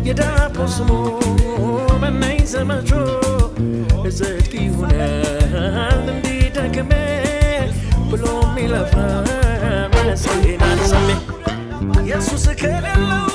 የዳቦ ስሙ በነይ ዘመቾ እዝቂ ሆናል እንዲደክሜ ብሎ ሚለፋ መለሰኔን አልሰሜ ኢየሱስ ከሌለው